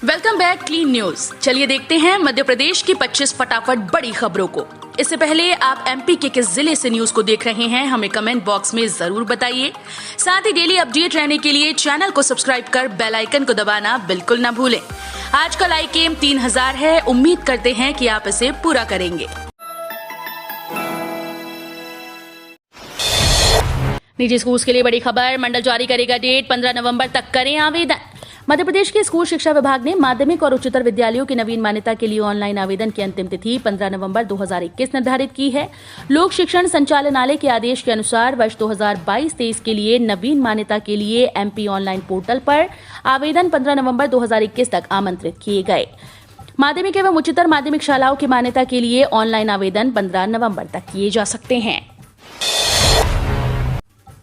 Welcome back clean news. चलिए देखते हैं मध्य प्रदेश की 25 फटाफट बड़ी खबरों को। इससे पहले आप एमपी के किस जिले से न्यूज को देख रहे हैं हमें कमेंट बॉक्स में जरूर बताइए। साथ ही डेली अपडेट रहने के लिए चैनल को सब्सक्राइब कर बेल आइकन को दबाना बिल्कुल न भूलें। आज का लाइक एम 3000 है, उम्मीद करते हैं कि आप इसे पूरा करेंगे। निजी स्कूल के लिए बड़ी खबर, मंडल जारी करेगा डेट, 15 नवंबर तक करें आवेदन। मध्य प्रदेश के स्कूल शिक्षा विभाग ने माध्यमिक और उच्चतर विद्यालयों की नवीन मान्यता के लिए ऑनलाइन आवेदन की अंतिम तिथि 15 नवंबर 2021 निर्धारित की है। लोक शिक्षण संचालनालय के आदेश के अनुसार वर्ष 2022-23 के लिए नवीन मान्यता के लिए एमपी ऑनलाइन पोर्टल पर आवेदन 15 नवंबर 2021 तक आमंत्रित किए गए। माध्यमिक एवं उच्चतर माध्यमिक शालाओं की मान्यता के लिए ऑनलाइन आवेदन 15 नवंबर तक किए जा सकते हैं।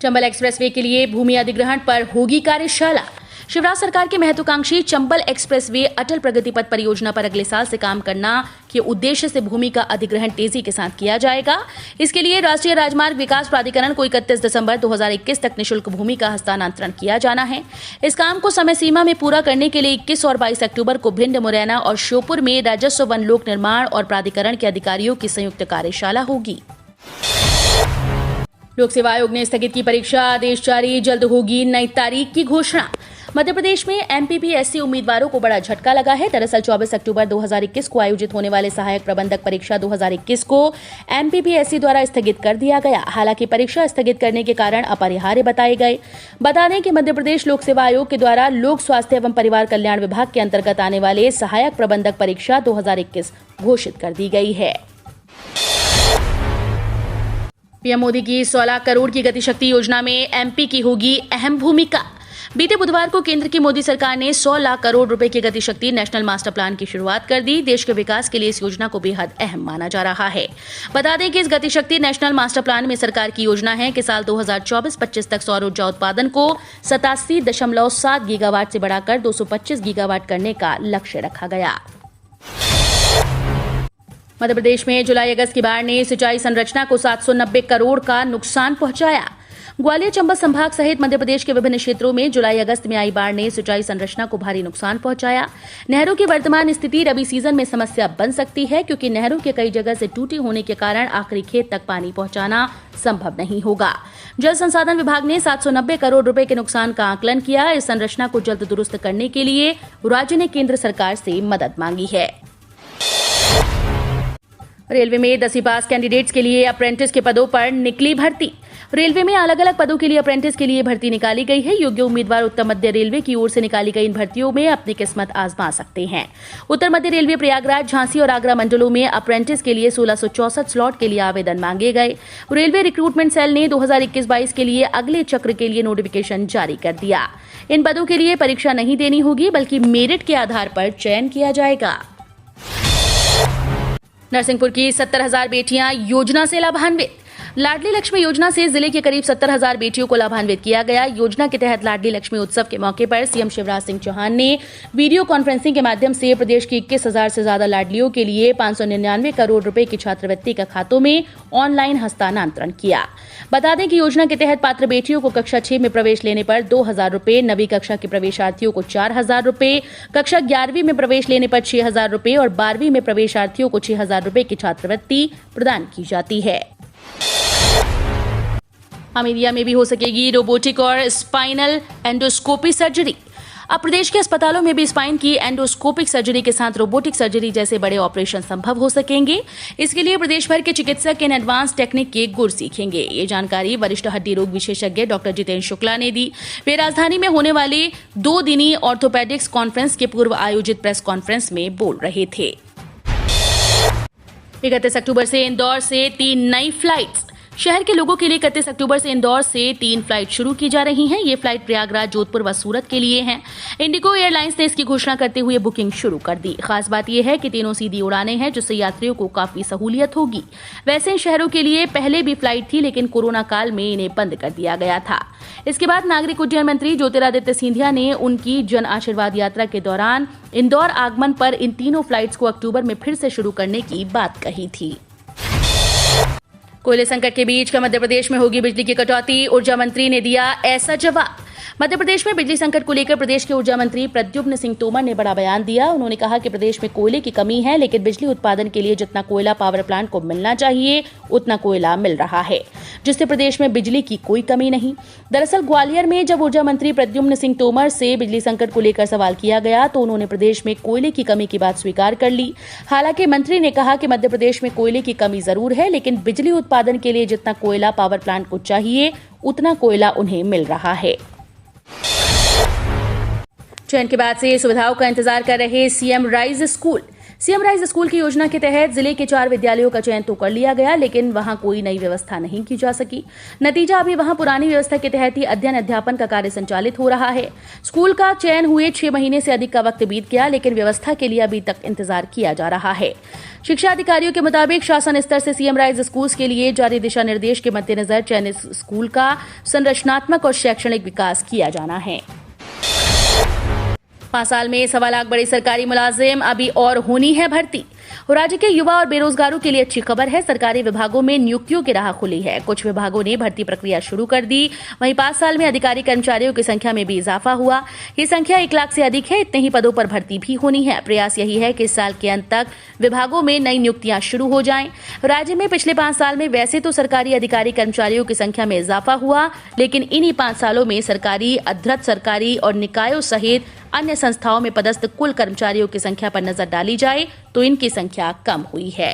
चंबल एक्सप्रेसवे के लिए भूमि अधिग्रहण पर होगी कार्यशाला। शिवराज सरकार की महत्वाकांक्षी चंबल एक्सप्रेसवे अटल प्रगति पथ परियोजना पर अगले साल से काम करना के उद्देश्य से भूमि का अधिग्रहण तेजी के साथ किया जाएगा। इसके लिए राष्ट्रीय राजमार्ग विकास प्राधिकरण को 31 दिसंबर 2021 तक निःशुल्क भूमि का हस्तांतरण किया जाना है। इस काम को समय सीमा में पूरा करने के लिए 21 और 22 अक्टूबर को भिंड, मुरैना और श्योपुर में राजस्व, वन, लोक निर्माण और प्राधिकरण के अधिकारियों की संयुक्त कार्यशाला होगी। लोक सेवा आयोग ने स्थगित की परीक्षा, आदेश जारी, जल्द होगी नई तारीख की घोषणा। मध्य प्रदेश में एमपीपीएससी उम्मीदवारों को बड़ा झटका लगा है। दरअसल 24 अक्टूबर 2021 को आयोजित होने वाले सहायक प्रबंधक परीक्षा 2021 को एमपीपीएससी द्वारा स्थगित कर दिया गया। हालांकि परीक्षा स्थगित करने के कारण अपरिहार्य बताए गए। बता दें कि मध्य प्रदेश लोक सेवा आयोग के द्वारा लोक स्वास्थ्य एवं परिवार कल्याण विभाग के अंतर्गत आने वाले सहायक प्रबंधक परीक्षा 2021 घोषित कर दी गई है। पीएम मोदी की 16 करोड़ की गतिशक्ति योजना में एमपी की होगी अहम भूमिका। बीते बुधवार को केंद्र की मोदी सरकार ने 100 लाख करोड़ रुपए की गतिशक्ति नेशनल मास्टर प्लान की शुरुआत कर दी। देश के विकास के लिए इस योजना को बेहद अहम माना जा रहा है। बता दें कि इस गतिशक्ति नेशनल मास्टर प्लान में सरकार की योजना है कि साल 2024-25 तक सौर ऊर्जा उत्पादन को 87.7 गीगावाट से बढ़ाकर 225 गीगावाट करने का लक्ष्य रखा गया। मध्य प्रदेश में जुलाई अगस्त की बाढ़ ने सिंचाई संरचना को 790 करोड़ का नुकसान पहुंचाया। ग्वालियर, चंबल संभाग सहित मध्य प्रदेश के विभिन्न क्षेत्रों में जुलाई अगस्त में आई बाढ़ ने सिंचाई संरचना को भारी नुकसान पहुंचाया। नहरों की वर्तमान स्थिति रबी सीजन में समस्या बन सकती है, क्योंकि नहरों के कई जगह से टूटी होने के कारण आखिरी खेत तक पानी पहुंचाना संभव नहीं होगा। जल संसाधन विभाग ने 790 करोड़ रुपए के नुकसान का आकलन किया। इस संरचना को जल्द दुरुस्त करने के लिए राज्य ने केंद्र सरकार से मदद मांगी है। रेलवे में 10वीं पास कैंडिडेट्स के लिए अप्रेंटिस के पदों पर निकली भर्ती। रेलवे में अलग अलग पदों के लिए अप्रेंटिस के लिए भर्ती निकाली गई है। योग्य उम्मीदवार उत्तर मध्य रेलवे की ओर से निकाली गई इन भर्तियों में अपनी किस्मत आजमा सकते हैं। उत्तर मध्य रेलवे प्रयागराज, झांसी और आगरा मंडलों में अप्रेंटिस के लिए 1664 स्लॉट के लिए आवेदन मांगे गए। रेलवे रिक्रूटमेंट सेल ने 2021-22 के लिए अगले चक्र के लिए नोटिफिकेशन जारी कर दिया। इन पदों के लिए परीक्षा नहीं देनी होगी, बल्कि मेरिट के आधार पर चयन किया जाएगा। नरसिंहपुर की 70,000 बेटियां योजना से लाभान्वित। लाडली लक्ष्मी योजना से जिले के करीब 70,000 बेटियों को लाभान्वित किया गया। योजना के तहत लाडली लक्ष्मी उत्सव के मौके पर सीएम शिवराज सिंह चौहान ने वीडियो कॉन्फ्रेंसिंग के माध्यम से प्रदेश की 21,000 से ज्यादा लाडलियों के लिए 599 करोड़ रुपए की छात्रवृत्ति का खातों में ऑनलाइन हस्तांतरण किया। बता दें कि योजना के तहत पात्र बेटियों को कक्षा 6 में प्रवेश लेने पर 2,000 रुपए, 9वीं कक्षा के प्रवेशार्थियों को 4,000 रुपए, कक्षा 11वीं में प्रवेश लेने पर 6,000 रुपए और 12वीं में प्रवेशार्थियों को 6,000 रुपए की छात्रवृत्ति प्रदान की जाती है। हमीदिया में भी हो सकेगी रोबोटिक और स्पाइनल एंडोस्कोपी सर्जरी। अब प्रदेश के अस्पतालों में भी स्पाइन की एंडोस्कोपिक सर्जरी के साथ रोबोटिक सर्जरी जैसे बड़े ऑपरेशन संभव हो सकेंगे। इसके लिए प्रदेश भर के चिकित्सक इन एडवांस टेक्निक के गुर सीखेंगे। ये जानकारी वरिष्ठ हड्डी रोग विशेषज्ञ डॉक्टर जितेंद्र शुक्ला ने दी। वे राजधानी में होने वाले 2 दिनी ऑर्थोपेडिक्स कॉन्फ्रेंस के पूर्व आयोजित प्रेस कॉन्फ्रेंस में बोल रहे थे। 31 अक्टूबर से इंदौर से 3 नई फ्लाइट्स। शहर के लोगों के लिए 31 अक्टूबर से इंदौर से 3 फ्लाइट शुरू की जा रही हैं। ये फ्लाइट प्रयागराज, जोधपुर व सूरत के लिए हैं। इंडिगो एयरलाइंस ने इसकी घोषणा करते हुए बुकिंग शुरू कर दी। खास बात यह है कि तीनों सीधी उड़ानें हैं, जिससे यात्रियों को काफी सहूलियत होगी। वैसे इन शहरों के लिए पहले भी फ्लाइट थी, लेकिन कोरोना काल में इन्हें बंद कर दिया गया था। इसके बाद नागरिक उड्डयन मंत्री ज्योतिरादित्य सिंधिया ने उनकी जन आशीर्वाद यात्रा के दौरान इंदौर आगमन पर इन तीनों फ्लाइट्स को अक्टूबर में फिर से शुरू करने की बात कही थी। कोयले संकट के बीच का मध्य प्रदेश में होगी बिजली की कटौती। ऊर्जा मंत्री ने दिया ऐसा जवाब। मध्य प्रदेश में बिजली संकट को लेकर प्रदेश के ऊर्जा मंत्री प्रद्युम्न सिंह तोमर ने बड़ा बयान दिया। उन्होंने कहा कि प्रदेश में कोयले की कमी है, लेकिन बिजली उत्पादन के लिए जितना कोयला पावर प्लांट को मिलना चाहिए उतना कोयला मिल रहा है, जिससे प्रदेश में बिजली की कोई कमी नहीं। दरअसल ग्वालियर में जब ऊर्जा मंत्री प्रद्युम्न सिंह तोमर से बिजली संकट को लेकर सवाल किया गया तो उन्होंने प्रदेश में कोयले की कमी की बात स्वीकार कर ली। हालांकि मंत्री ने कहा कि मध्य प्रदेश में कोयले की कमी जरूर है, लेकिन बिजली उत्पादन के लिए जितना कोयला पावर प्लांट को चाहिए उतना कोयला उन्हें मिल रहा है। चयन के बाद से सुविधाओं का इंतजार कर रहे सीएम राइज स्कूल की योजना के तहत जिले के 4 विद्यालयों का चयन तो कर लिया गया, लेकिन वहां कोई नई व्यवस्था नहीं की जा सकी। नतीजा अभी वहां पुरानी व्यवस्था के तहत ही अध्ययन अध्यापन का कार्य संचालित हो रहा है। स्कूल का चयन हुए 6 महीने से अधिक का वक्त बीत गया, लेकिन व्यवस्था के लिए अभी तक इंतजार किया जा रहा है। शिक्षा अधिकारियों के मुताबिक शासन स्तर से सीएम राइज स्कूल के लिए जारी दिशा निर्देश के मद्देनजर चयनित स्कूल का संरचनात्मक और शैक्षणिक विकास किया जाना है। 5 साल में 1.25 लाख बड़े सरकारी मुलाजिम अभी और होनी है भर्ती। राज्य के युवा और बेरोजगारों के लिए अच्छी खबर है। सरकारी विभागों में नियुक्तियों की राह खुली है। कुछ विभागों ने भर्ती प्रक्रिया शुरू कर दी। वहीं 5 साल में अधिकारी कर्मचारियों की संख्या में भी इजाफा हुआ। ये संख्या 1 लाख से अधिक है। इतने ही पदों पर भर्ती भी होनी है। प्रयास यही है कि इस साल के अंत तक विभागों में नई नियुक्तियां शुरू हो जाएं। राज्य में पिछले 5 साल में वैसे तो सरकारी अधिकारी कर्मचारियों की संख्या में इजाफा हुआ, लेकिन इन्हीं 5 सालों में सरकारी, अर्ध सरकारी और निकायों सहित अन्य संस्थाओं में पदस्थ कुल कर्मचारियों की संख्या पर नजर डाली जाए तो इनकी संख्या कम हुई है।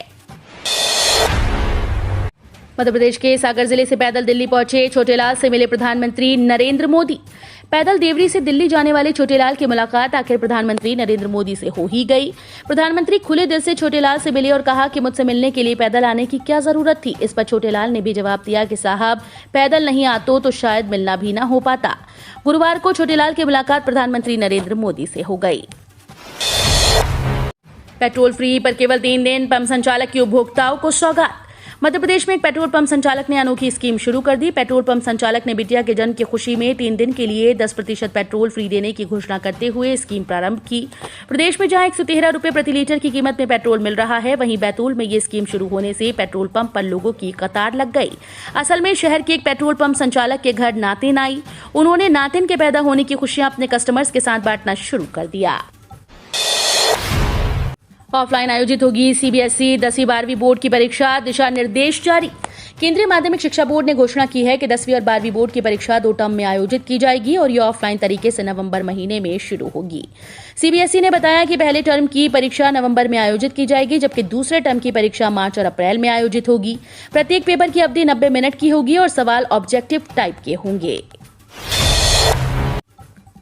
मध्य प्रदेश के सागर जिले से पैदल दिल्ली पहुंचे छोटेलाल से मिले प्रधानमंत्री नरेंद्र मोदी। पैदल देवरी से दिल्ली जाने वाले छोटेलाल की मुलाकात आखिर प्रधानमंत्री नरेंद्र मोदी से हो ही गई। प्रधानमंत्री खुले दिल से छोटेलाल से मिले और कहा कि मुझसे मिलने के लिए पैदल आने की क्या जरूरत थी। इस पर छोटेलाल ने भी जवाब दिया कि साहब, पैदल नहीं आते तो शायद मिलना भी ना हो पाता। गुरुवार को छोटेलाल की मुलाकात प्रधानमंत्री नरेंद्र मोदी से हो गई। पेट्रोल फ्री पर केवल 3 दिन, पंप संचालक की उपभोक्ताओं को सौगात। मध्य प्रदेश में एक पेट्रोल पंप संचालक ने अनोखी स्कीम शुरू कर दी। पेट्रोल पंप संचालक ने बिटिया के जन्म की खुशी में 3 दिन के लिए 10% पेट्रोल फ्री देने की घोषणा करते हुए स्कीम प्रारंभ की। प्रदेश में जहां 113 रुपए प्रति लीटर की कीमत में पेट्रोल मिल रहा है, वहीं बैतूल में ये स्कीम शुरू होने से पेट्रोल पंप पर लोगों की कतार लग गई। असल में शहर के एक पेट्रोल पंप संचालक के घर नातिन आई। उन्होंने नातिन के पैदा होने की खुशियां अपने कस्टमर्स के साथ बांटना शुरू कर दिया। ऑफलाइन आयोजित होगी सीबीएसई 10वीं 12वीं बोर्ड की परीक्षा, दिशा निर्देश जारी। केंद्रीय माध्यमिक शिक्षा बोर्ड ने घोषणा की है कि 10वीं और 12वीं बोर्ड की परीक्षा 2 टर्म में आयोजित की जाएगी और ये ऑफलाइन तरीके से नवंबर महीने में शुरू होगी। सीबीएसई ने बताया कि पहले टर्म की परीक्षा नवंबर में आयोजित की जाएगी, जबकि दूसरे टर्म की परीक्षा मार्च और अप्रैल में आयोजित होगी। प्रत्येक पेपर की अवधि 90 मिनट की होगी और सवाल ऑब्जेक्टिव टाइप के होंगे।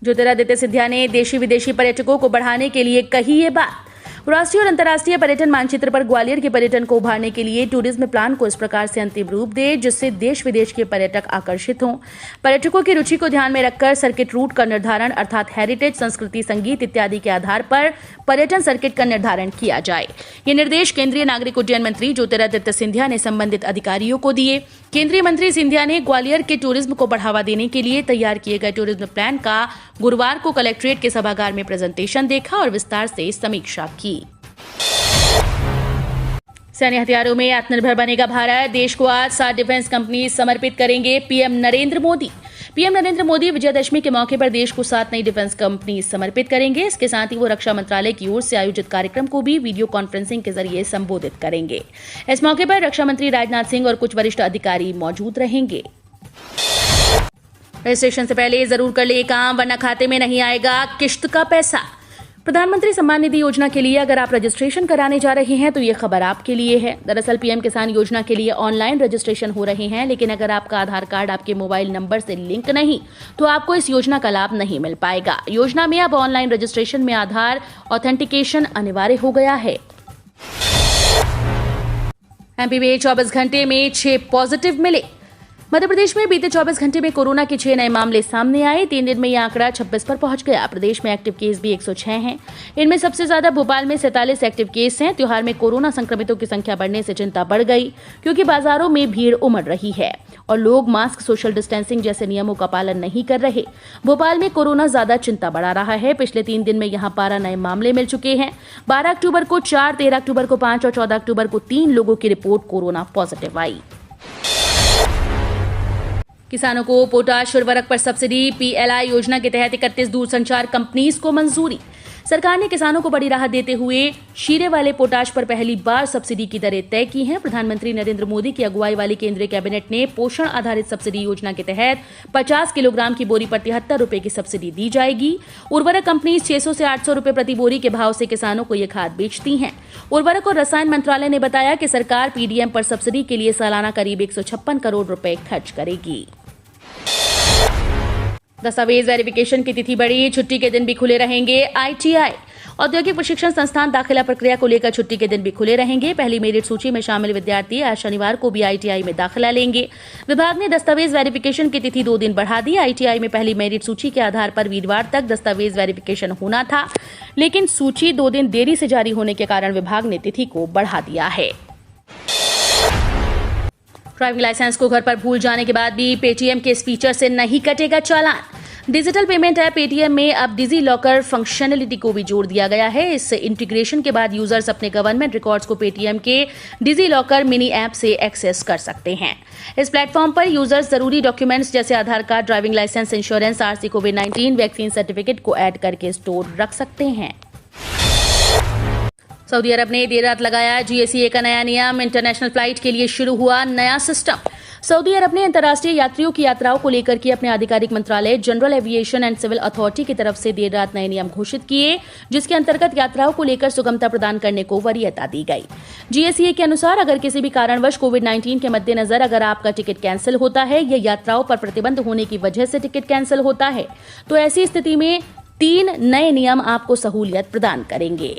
ज्योतिरादित्य सिंधिया ने देशी विदेशी पर्यटकों को बढ़ाने के लिए कही ये बात। राष्ट्रीय और अंतर्राष्ट्रीय पर्यटन मानचित्र पर ग्वालियर के पर्यटन को उभारने के लिए टूरिज्म प्लान को इस प्रकार से अंतिम रूप दे जिससे देश विदेश के पर्यटक आकर्षित हों। पर्यटकों की रुचि को ध्यान में रखकर सर्किट रूट का निर्धारण अर्थात हेरिटेज, संस्कृति, संगीत इत्यादि के आधार पर पर्यटन सर्किट का निर्धारण किया जाए। ये निर्देश केंद्रीय नागरिक उड्डयन मंत्री ज्योतिरादित्य सिंधिया ने संबंधित अधिकारियों को दिए। केंद्रीय मंत्री सिंधिया ने ग्वालियर के टूरिज्म को बढ़ावा देने के लिए तैयार किए गए टूरिज्म प्लान का गुरुवार को कलेक्ट्रेट के सभागार में प्रेजेंटेशन देखा और विस्तार से समीक्षा की। सैन्य हथियारों में आत्मनिर्भर बनेगा भारत, देश को आज 7 डिफेंस कंपनी समर्पित करेंगे पीएम नरेंद्र मोदी। पीएम नरेंद्र मोदी विजयदशमी के मौके पर देश को 7 नई डिफेंस कंपनी समर्पित करेंगे। इसके साथ ही वो रक्षा मंत्रालय की ओर से आयोजित कार्यक्रम को भी वीडियो कॉन्फ्रेंसिंग के जरिए संबोधित करेंगे। इस मौके पर रक्षा मंत्री राजनाथ सिंह और कुछ वरिष्ठ अधिकारी मौजूद रहेंगे। रजिस्ट्रेशन से पहले जरूर कर ले काम, वरना खाते में नहीं आएगा किश्त का पैसा। प्रधानमंत्री सम्मान निधि योजना के लिए अगर आप रजिस्ट्रेशन कराने जा रहे हैं तो ये खबर आपके लिए है। दरअसल पीएम किसान योजना के लिए ऑनलाइन रजिस्ट्रेशन हो रहे हैं, लेकिन अगर आपका आधार कार्ड आपके मोबाइल नंबर से लिंक नहीं तो आपको इस योजना का लाभ नहीं मिल पाएगा। योजना में अब ऑनलाइन रजिस्ट्रेशन में आधार ऑथेंटिकेशन अनिवार्य हो गया है। एमपी में 24 घंटे में 6 पॉजिटिव मिले। मध्य प्रदेश में बीते 24 घंटे में कोरोना के 6 नए मामले सामने आए। 3 दिन में यह आंकड़ा 26 पर पहुंच गया। प्रदेश में एक्टिव केस भी 106 हैं। इनमें सबसे ज्यादा भोपाल में 47 एक्टिव केस हैं। त्योहार में कोरोना संक्रमितों की संख्या बढ़ने से चिंता बढ़ गई, क्योंकि बाजारों में भीड़ उमड़ रही है और लोग मास्क, सोशल डिस्टेंसिंग जैसे नियमों का पालन नहीं कर रहे। भोपाल में कोरोना ज्यादा चिंता बढ़ा रहा है। पिछले 3 दिन में यहां 12 नए मामले मिल चुके हैं। 12 अक्टूबर को 4, 13 अक्टूबर को 5 और 14 अक्टूबर को 3 लोगों की रिपोर्ट कोरोना पॉजिटिव आई। किसानों को पोटाश उर्वरक पर सब्सिडी, PLI योजना के तहत 31 दूरसंचार कंपनीज को मंजूरी। सरकार ने किसानों को बड़ी राहत देते हुए शीरे वाले पोटाश पर पहली बार सब्सिडी की दरें तय की हैं। प्रधानमंत्री नरेंद्र मोदी की अगुवाई वाली केंद्रीय कैबिनेट ने पोषण आधारित सब्सिडी योजना के तहत 50 किलोग्राम की बोरी पर 73 रुपए की सब्सिडी दी जाएगी। उर्वरक कंपनी 600 से 800 रुपए प्रति बोरी के भाव से किसानों को ये खाद बेचती हैं। उर्वरक और रसायन मंत्रालय ने बताया कि सरकार PDM पर सब्सिडी के लिए सालाना करीब 156 करोड़ रुपए खर्च करेगी। दस्तावेज वेरिफिकेशन की तिथि बढ़ी, छुट्टी के दिन भी खुले रहेंगे ITI। औद्योगिक प्रशिक्षण संस्थान दाखिला प्रक्रिया को लेकर छुट्टी के दिन भी खुले रहेंगे। पहली मेरिट सूची में शामिल विद्यार्थी आज शनिवार को भी ITI में दाखिला लेंगे। विभाग ने दस्तावेज वेरिफिकेशन की तिथि 2 दिन बढ़ा दी। ITI में पहली मेरिट सूची के आधार पर वीरवार तक दस्तावेज वेरिफिकेशन होना था, लेकिन सूची 2 दिन देरी से जारी होने के कारण विभाग ने तिथि को बढ़ा दिया है। ड्राइविंग लाइसेंस को घर पर भूल जाने के बाद भी पेटीएम के इस फीचर से नहीं कटेगा चालान। डिजिटल पेमेंट ऐप पेटीएम में अब डिजी लॉकर फंक्शनलिटी को भी जोड़ दिया गया है। इस इंटीग्रेशन के बाद यूजर्स अपने गवर्नमेंट रिकॉर्ड्स को पेटीएम के डिजी लॉकर मिनी ऐप से एक्सेस कर सकते हैं। इस प्लेटफॉर्म पर यूजर्स जरूरी डॉक्यूमेंट्स जैसे Aadhaar card, driving licence, insurance, RC कोविड-19 वैक्सीन सर्टिफिकेट को ऐड करके स्टोर रख सकते हैं। सऊदी अरब ने देर रात लगाया GSA का नया नियम। इंटरनेशनल फ्लाइट के लिए शुरू हुआ नया सिस्टम। सऊदी अरब ने अंतर्राष्ट्रीय यात्रियों की यात्राओं को लेकर के अपने आधिकारिक मंत्रालय general aviation and civil authority की तरफ से देर रात नए नियम घोषित किए, जिसके अंतर्गत यात्राओं को लेकर सुगमता प्रदान करने को वरीयता दी गई। GSA के अनुसार अगर किसी भी कारणवश कोविड-19 के मद्देनजर अगर आपका टिकट कैंसिल होता है या यात्राओं पर प्रतिबंध होने की वजह से टिकट कैंसिल होता है, तो ऐसी स्थिति में 3 नए नियम आपको सहूलियत प्रदान करेंगे।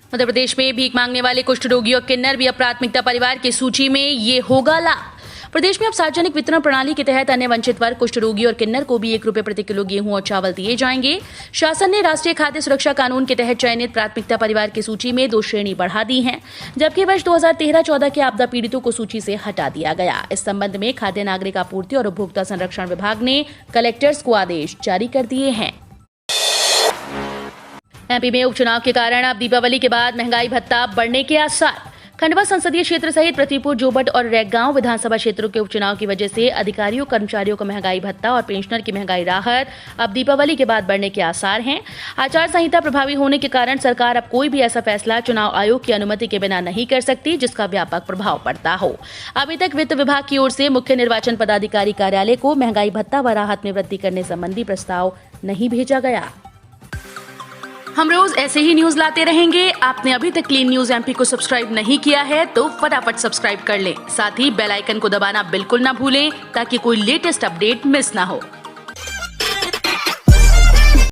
मध्य प्रदेश में भीख मांगने वाले कुष्ठ रोगी और किन्नर भी अब प्राथमिकता परिवार की सूची में ये होगा लाभ। प्रदेश में अब सार्वजनिक वितरण प्रणाली के तहत अन्य वंचित वर्ग, कुष्ठ रोगी और किन्नर को भी 1 रुपए प्रति किलो गेहूं और चावल दिए जाएंगे। शासन ने राष्ट्रीय खाद्य सुरक्षा कानून के तहत चयनित प्राथमिकता परिवार की सूची में 2 श्रेणी बढ़ा दी हैं, जबकि वर्ष 2013-14 के आपदा पीड़ितों को सूची से हटा दिया गया। इस संबंध में खाद्य नागरिक आपूर्ति और उपभोक्ता संरक्षण विभाग ने कलेक्टर्स को आदेश जारी कर दिए हैं। MP में उपचुनाव के कारण अब दीपावली के बाद महंगाई भत्ता बढ़ने के आसार। खंडवा संसदीय क्षेत्र सहित पृथ्वीपुर, जोबट और रैगांव विधानसभा क्षेत्रों के उपचुनाव की वजह से अधिकारियों कर्मचारियों को महंगाई भत्ता और पेंशनर की महंगाई राहत अब दीपावली के बाद बढ़ने के आसार हैं। आचार संहिता प्रभावी होने के कारण सरकार अब कोई भी ऐसा फैसला चुनाव आयोग की अनुमति के बिना नहीं कर सकती जिसका व्यापक प्रभाव पड़ता हो। अभी तक वित्त विभाग की ओर से मुख्य निर्वाचन पदाधिकारी कार्यालय को महंगाई भत्ता व राहत में वृद्धि करने संबंधी प्रस्ताव नहीं भेजा गया। हम रोज ऐसे ही न्यूज लाते रहेंगे। आपने अभी तक क्लीन न्यूज MP को सब्सक्राइब नहीं किया है तो फटाफट सब्सक्राइब कर लें। साथ ही बेल आइकन को दबाना बिल्कुल ना भूलें ताकि कोई लेटेस्ट अपडेट मिस ना हो।